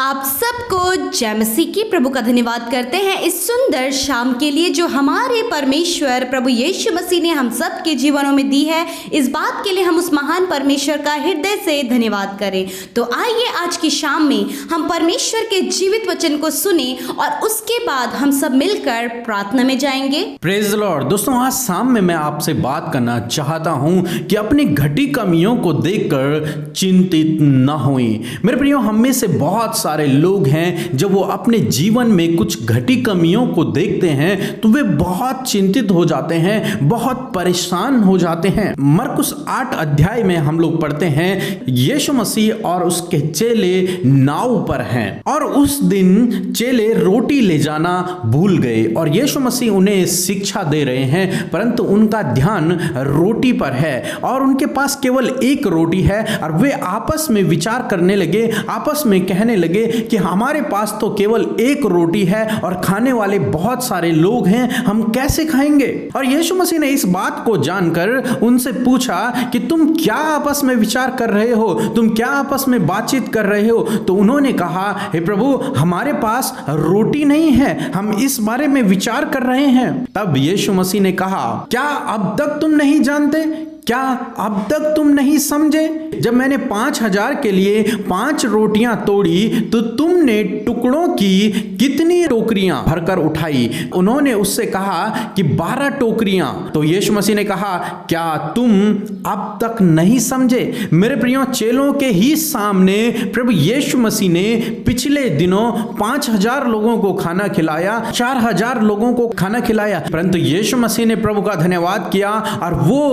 आप सबको जय मसीह की प्रभु का धन्यवाद करते हैं इस सुंदर शाम के लिए जो हमारे परमेश्वर प्रभु यीशु मसीह ने हम सब के जीवनों में दी है। इस बात के लिए हम उस महान परमेश्वर का हृदय से धन्यवाद करें। तो आइए आज की शाम में हम परमेश्वर के जीवित वचन को सुने और उसके बाद हम सब मिलकर प्रार्थना में जाएंगे। Praise the Lord. दोस्तों, आज शाम में मैं आपसे बात करना चाहता हूं कि अपनी घटी कमियों को देखकर चिंतित न होएं। मेरे प्रियो, हम में से बहुत सारे लोग हैं जब वो अपने जीवन में कुछ घटी कमियों को देखते हैं तो वे बहुत चिंतित हो जाते हैं, बहुत परेशान हो जाते हैं। मरकुस 8 अध्याय में हम लोग पढ़ते हैं यीशु मसीह और उसके चेले नाव पर हैं और उस दिन चेले रोटी ले जाना भूल गए और यीशु मसीह उन्हें शिक्षा दे रहे हैं, परंतु उनका ध्यान रोटी पर है और उनके पास केवल एक रोटी है और वे आपस में विचार करने लगे, आपस में कहने लगे कि हमारे पास तो केवल एक रोटी है और खाने वाले बहुत सारे लोग हैं, हम कैसे खाएंगे। और यीशु मसीह ने इस बात को जानकर उनसे पूछा कि तुम क्या आपस में विचार कर रहे हो, तुम क्या आपस में बातचीत कर रहे हो। तो उन्होंने कहा, हे प्रभु, हमारे पास रोटी नहीं है, हम इस बारे में विचार कर रहे हैं। तब यीशु मसीह ने कहा, क्या अब तक तुम नहीं जानते, क्या अब तक तुम नहीं समझे। जब मैंने 5,000 के लिए 5 रोटियां तोड़ी तो तुमने टुकड़ों की कितनी टोकरियां भरकर उठाई। उन्होंने उससे कहा कि 12 टोकरियां। तो यीशु मसीह ने कहा, क्या तुम अब तक नहीं समझे। मेरे प्रियो, चेलों के ही सामने प्रभु यीशु मसीह ने पिछले दिनों 5,000 लोगों को खाना खिलाया, 4,000 लोगों को खाना खिलाया, परंतु यीशु मसीह ने प्रभु का धन्यवाद किया और वो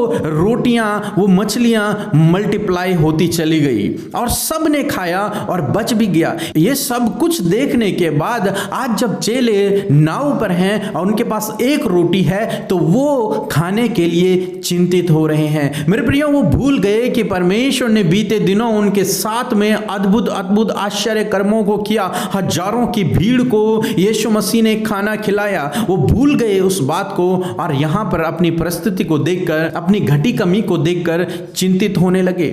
वो मछलियां मल्टीप्लाई होती चली गई और सब ने खाया और बच भी गया। ये सब कुछ देखने के बाद आज जब चेले नाव पर हैं और उनके पास एक रोटी है तो वो खाने के लिए चिंतित हो रहे हैं। मेरे प्रियो, वो भूल गए कि परमेश्वर ने बीते दिनों उनके साथ में अद्भुत अद्भुत आश्चर्य कर्मों को किया, हजारों की भीड़ को यीशु मसीह ने खाना खिलाया। वो भूल गए उस बात को और यहां पर अपनी परिस्थिति को देखकर, अपनी घटी कमी को देखकर चिंतित होने लगे।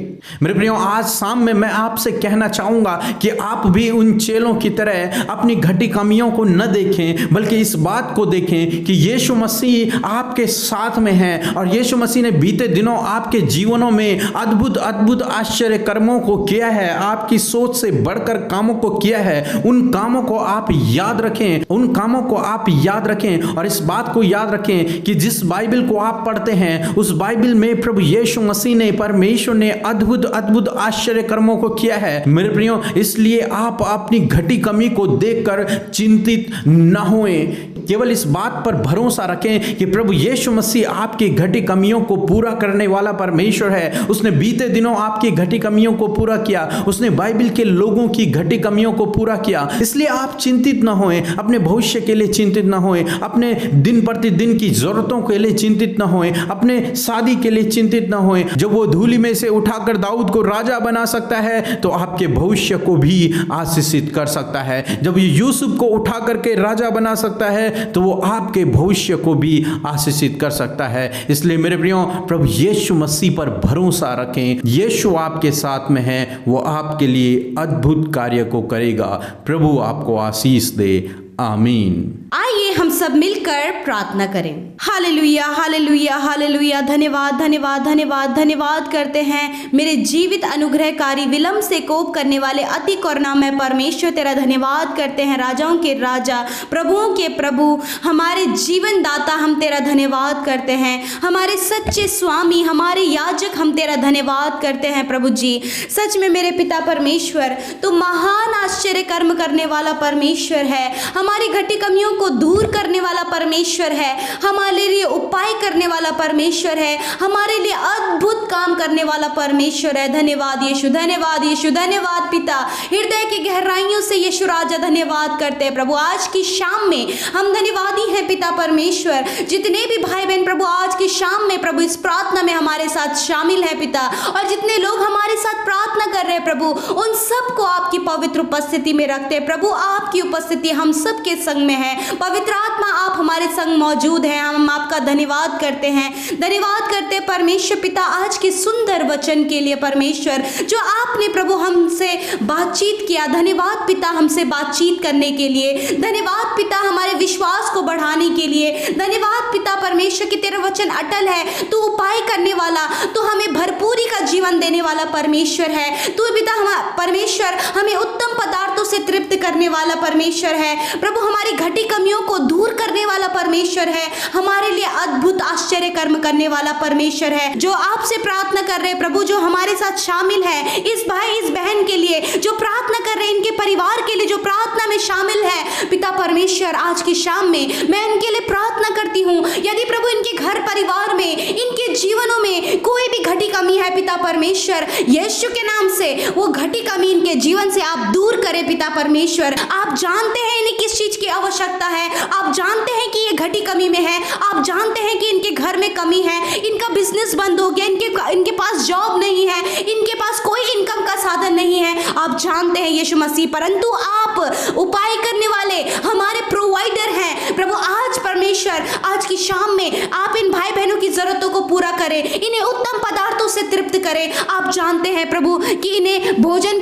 मेरे प्रियो, आज शाम में मैं आपसे कहना चाहूंगा कि आप भी उन चेलों की तरह अपनी घटी कमियों को न देखें, बल्कि इस बात को देखें कि यीशु मसीह आपके साथ में है और यीशु मसीह ने बीते दिनों आपके जीवनों में अद्भुत अद्भुत आश्चर्य कर्मों को किया है, आपकी सोच से बढ़कर कामों को किया है। उन कामों को आप याद रखें, उन कामों को आप याद रखें और इस बात को याद रखें कि जिस बाइबल को आप पढ़ते हैं उस बाइबल में प्रभु यीशु मसीह ने, परमेश्वर ने अद्भुत अद्भुत आश्चर्य कर्मों को किया है। मेरे प्रियो, इसलिए आप अपनी घटी कमी को देखकर चिंतित न होएं। केवल इस बात पर भरोसा रखें कि प्रभु यीशु मसीह आपकी घटी कमियों को पूरा करने वाला परमेश्वर है। उसने बीते दिनों आपकी घटी कमियों को पूरा किया, उसने बाइबल के लोगों की घटी कमियों को पूरा किया। इसलिए आप चिंतित न होएं, अपने भविष्य के लिए चिंतित न होएं, अपने दिन प्रतिदिन की जरूरतों के लिए चिंतित न होएं, अपने शादी के लिए चिंतित न होएं। जब वो धूलि में से उठाकर दाऊद को राजा बना सकता है तो आपके भविष्य को भी आशीषित कर सकता है। जब ये यूसुफ को उठा करके राजा बना सकता है तो वो आपके भविष्य को भी आशीषित कर सकता है। इसलिए मेरे प्रियो, प्रभु यीशु मसीह पर भरोसा रखें। यीशु आपके साथ में है, वो आपके लिए अद्भुत कार्य को करेगा। प्रभु आपको आशीष दे। आमीन। आइए हम सब मिलकर प्रार्थना करें। Hallelujah hallelujah hallelujah. धन्यवाद धन्यवाद धन्यवाद धन्यवाद करते हैं मेरे जीवित अनुग्रहकारी, विलंब से कोप करने वाले, अति करुणामय परमेश्वर, तेरा धन्यवाद करते हैं। राजाओं के राजा, प्रभुओं के प्रभु, हमारे जीवन दाता, हम तेरा धन्यवाद करते हैं। हमारे सच्चे स्वामी, हमारे याजक, हम तेरा धन्यवाद करते हैं। प्रभु जी, सच में मेरे पिता परमेश्वर, तो महान आश्चर्य कर्म करने वाला परमेश्वर है, हमारी घटी कमियों को दूर करने वाला परमेश्वर है, हमारे लिए उपाय करने वाला परमेश्वर है, हमारे लिए अद्भुत काम करने वाला परमेश्वर है। धन्यवाद यीशु, धन्यवाद यीशु, धन्यवाद पिता। हृदय की गहराइयों से यीशु राजा धन्यवाद करते हैं। प्रभु, आज की शाम में हम धन्यवादी हैं पिता परमेश्वर। जितने भी भाई बहन प्रभु आज की शाम में प्रभु इस प्रार्थना में हमारे साथ शामिल है पिता, और जितने लोग हमारे साथ प्रार्थना कर रहे हैं प्रभु, उन सबको आपकी पवित्र उपस्थिति में रखते हैं। प्रभु, आपकी उपस्थिति हम सबके संग में है। पवित्र आत्मा आत्मा आप हमारे संग मौजूद हैं। हम आपका धन्यवाद करते हैं, धन्यवाद करते हैं परमेश्वर पिता आज के सुंदर वचन के लिए परमेश्वर, जो आपने प्रभु हमसे बातचीत किया। धन्यवाद पिता हमसे बातचीत करने के लिए, धन्यवाद पिता हमारे विश्वास को बढ़ाने के लिए, धन्यवाद पिता परमेश्वर कि तेरा वचन अटल है, तू उपाय करने वाला, तू हमें भरपूरी का जीवन देने वाला परमेश्वर है। तू पिता परमेश्वर हमें उत्तम पदार्थों से तृप्त करने वाला परमेश्वर है। प्रभु हमारी घटी कमियों को दूर करने वाला परमेश्वर है, हमारे लिए अद्भुत आश्चर्य कर्म करने वाला परमेश्वर है। जो आपसे प्रार्थना कर रहे प्रभु, जो हमारे साथ शामिल है, इस भाई इस बहन के लिए जो प्रार्थना कर रहे हैं, इनके परिवार के लिए जो प्रार्थना में शामिल है पिता परमेश्वर, आज की शाम में मैं इनके लिए प्रार्थना करती हूँ। यदि प्रभु इनके घर परिवार में, इनके जीवनों में कोई भी घटी कमी है पिता परमेश्वर, यीशु के नाम से वो घटी कमी इनके जीवन से आप दूर करें पिता परमेश्वर। आप जानते हैं इन्हें किस चीज की आवश्यकता है, आप जानते हैं कि ये घटी कमी में है, आप जानते हैं कि इनके घर में कमी है, इनका बिजनेस बंद हो गया, इनके पास जॉब नहीं है, इनके पास कोई इनकम का साधन नहीं है, आप जानते हैं यीशु मसीह, परंतु आप उपाय करने वाले हमारे प्रोवाइडर हैं प्रभु। आज परमेश्वर आज की शाम में आप इन भाई बहनों की जरूरतों को पूरा करें, इन्हें उत्तम पदार्थों से तृप्त करें। आप जानते हैं प्रभु कि इन्हें भोजन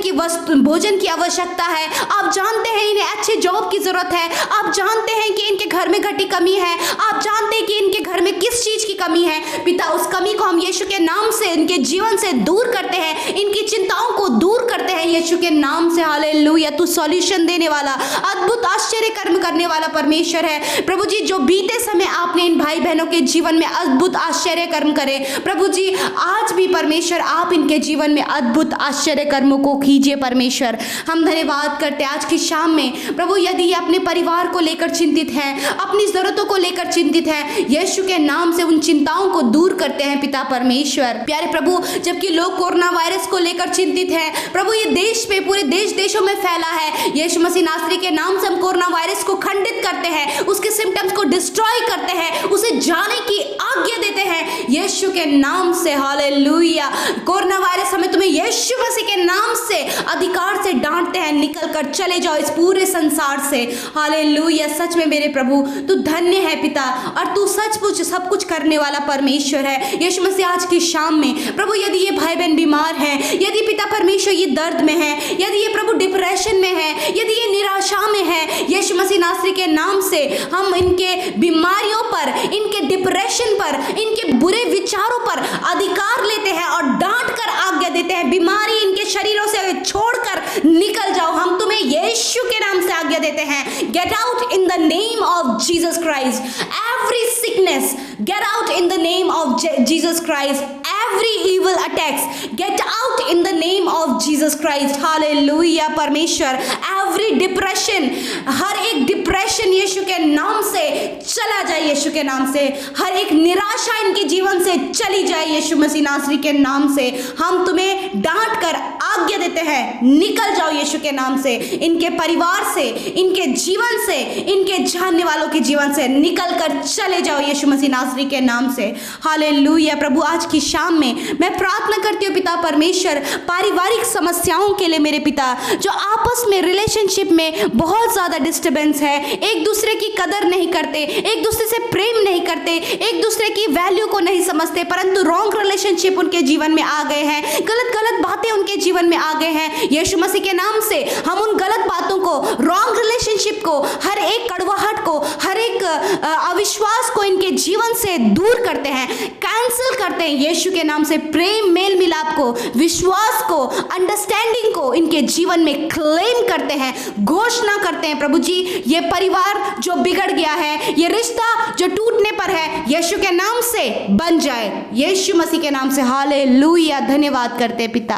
की आवश्यकता है, आप जानते हैं इन्हें अच्छे जॉब की जरूरत है, आप जानते हैं कि इनके घर में घटी कमी है, आप जानते हैं कि इनके घर में किस चीज की कमी है पिता। उस कमी को हम यीशु के नाम से इनके जीवन से दूर करते हैं, इनकी चिंताओं को दूर करते हैं यीशु के नाम से। हालेलुया। तू सॉल्यूशन देने वाला, अद्भुत आश्चर्य कर्म करने वाला परमेश्वर है प्रभु जी। जो बीते समय आपने इन भाई बहनों के जीवन में अद्भुत आश्चर्य कर्म करे प्रभु जी, आज भी परमेश्वर आप इनके जीवन में अद्भुत आश्चर्य कर्मों को कीजिए परमेश्वर। हम धन्यवाद करते हैं आज की शाम में प्रभु, यदि ये अपने परिवार को लेकर चिंतित हैं, अपनी जरूरतों को लेकर चिंतित हैं, यीशु के नाम से उन चिंताओं को दूर करते हैं पिता परमेश्वर। प्यारे प्रभु, जबकि लोग कोरोना वायरस को लेकर चिंतित हैं प्रभु, ये देश पे पूरे देशों में फैला है, यीशु मसीह नासरी के नाम से हम कोरोना वायरस को खंडित करते हैं, उसके सिम्टम्स को डिस्ट्रॉय करते हैं, उसे जाने की आज्ञा देते हैं यीशु के नाम से। हालेलुया। कोरोना वायरस हमें तुम्हें यीशु मसीह के नाम से अधिकार से डांटते हैं, निकल कर चले जाओ इस पूरे संसार से। हालेलुया। सच में मेरे प्रभु तू धन्य है पिता, और तू सचमुच सब कुछ करने वाला परमेश्वर है। यीशु मसीह आज की शाम में प्रभु, यदि ये भाई बहन बीमार हैं, यदि पिता परमेश्वर ये दर्द में है, यदि ये प्रभु डिप्रेशन में है, यदि ये निराशा में है, यीशु मसीह नासरी के नाम से हम इनके बीमारियों पर, इनके डिप्रेशन पर, इनके बुरे विचारों पर अधिकार लेते हैं और डांट कर आज्ञा देते हैं, बीमारी इनके शरीरों से छोड़कर निकल जाओ। हम तुम्हें यीशु के नाम से आज्ञा देते हैं, get out in the name of Jesus Christ. Every sickness get out in the name of Jesus Christ. Every evil attacks get out in the name of Jesus Christ. Hallelujah परमेश्वर। एवरी डिप्रेशन, हर एक depression यीशु के नाम से चला जाए, यीशु के नाम से। हर एक निराशा इनके जीवन से चली जाए यीशु मसीह नासरी के नाम से। हम तुम्हें डांट कर आज्ञा देते हैं, निकल जाओ यीशु के नाम से, इनके परिवार से, इनके जीवन से, इनके जानने वालों के जीवन से निकल कर चले जाओ यीशु मसीह नासरी के नाम से। हालेलुया प्रभु, आज की शाम में मैं प्रार्थना करती हूँ पिता परमेश्वर, पारिवारिक समस्याओं के लिए मेरे पिता, जो आपस में रिलेशनशिप में बहुत ज्यादा डिस्टर्बेंस है, एक दूसरे की कदर नहीं करते, एक दूसरे से प्रेम नहीं करते, एक दूसरे की वैल्यू को नहीं समझते, परंतु रॉन्ग रिलेशनशिप उनके जीवन में आ गए हैं, गलत गलत बातें उनके जीवन में आ गए हैं। यीशु मसीह के नाम से हम उन गलत बातों को, रॉन्ग रिलेशनशिप को, हर एक कड़वाहट को, हर एक अविश्वास को इनके जीवन से दूर करते हैं, कैंसिल करते हैं यीशु के नाम से। प्रेम, मेल मिलाप को, विश्वास को, अंडरस्टैंडिंग को इनके जीवन में क्लेम करते हैं, घोषणा करते हैं प्रभु जी, ये परिवार जो बिगड़ गया है, ये रिश्ता जो टूटने पर है, यीशु के नाम से बन जाए, यीशु मसीह के नाम से। हालेलुया। धन्यवाद करते हैं पिता,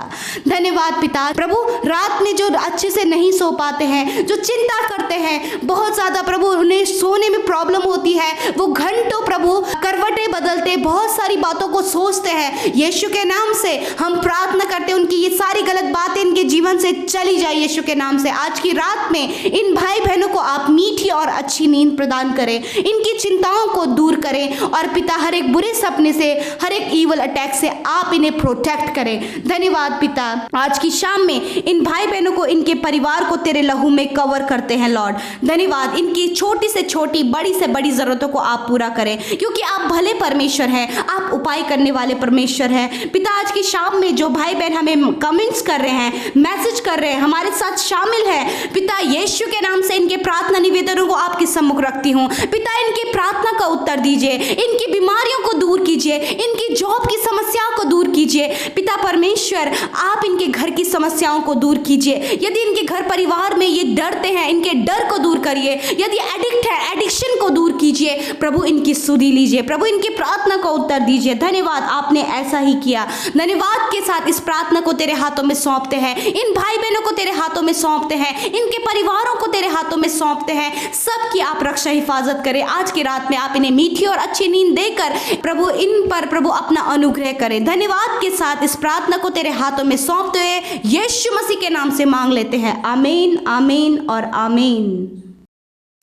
धन्यवाद पिता। प्रभु, रात में जो अच्छे से नहीं सो पाते हैं, जो चिंता करते हैं बहुत ज्यादा प्रभु, उन्हें सोने में प्रॉब्लम होती है, वो घंटों प्रभु करवटें बदलते, बहुत सारी बातों को सोचते हैं, यीशु के नाम से हम प्रार्थना करते हैं, उनकी ये सारी गलत बातें इनके जीवन से चली जाए यीशु के नाम से। आज की रात में इन भाई बहनों को आप मीठी और अच्छी नींद प्रदान करें, इनकी चिंताओं को दूर करें और पिता हर एक बुरे सपने से, हर एक ईवल अटैक से आप इन्हें प्रोटेक्ट करें। धन्यवाद पिता, आज की शाम में इन भाई बहनों को, इनके परिवार को तेरे लहू में कवर करते हैं लॉर्ड। धन्यवाद, इनकी छोटी से छोटी, बड़ी से बड़ी जरूरतों को आप पूरा करें, क्योंकि आप भले परमेश्वर हैं, आप उपाय करने वाले परमेश्वर हैं। पिता आज की शाम में जो भाई बहन हमें कमेंट्स कर रहे हैं, मैसेज कर रहे हैं, हमारे साथ शामिल है, पिता यीशु के नाम से इनके प्रार्थना निवेदनों को आपके सम्मुख रखती हूँ। पिता इनकी प्रार्थना का उत्तर दीजिए, इनकी बीमारियों को दूर कीजिए, इनकी जॉब की समस्याओं को दूर कीजिए। पिता परमेश्वर, आप इनके घर की समस्याओं को दूर कीजिए। यदि इनके घर परिवार में ये डरते हैं, इनके डर को दूर करिए। यदि एडिक्ट है, एडिक्शन को दूर कीजिए। प्रभु इनकी सुधि लीजिए, प्रभु इनकी प्रार्थना को उत्तर दीजिए। धन्यवाद, आपने ऐसा ही किया। धन्यवाद के साथ इस प्रार्थना को तेरे हाथों में सौंपते हैं, इन भाई बहनों को तेरे हाथों में सौंपते हैं, इनके परिवारों को तेरे हाथों में सौंपते हैं। सबकी आप रक्षा हिफाजत करें। आज की रात में आप इन्हें मीठी और अच्छी नींद देकर प्रभु इन पर प्रभु अपना अनुग्रह करें। धन्यवाद के साथ इस प्रार्थना को तेरे हाथों में सौंपते हुए यीशु मसीह के नाम से मांग लेते हैं। आमीन, आमीन और आमीन।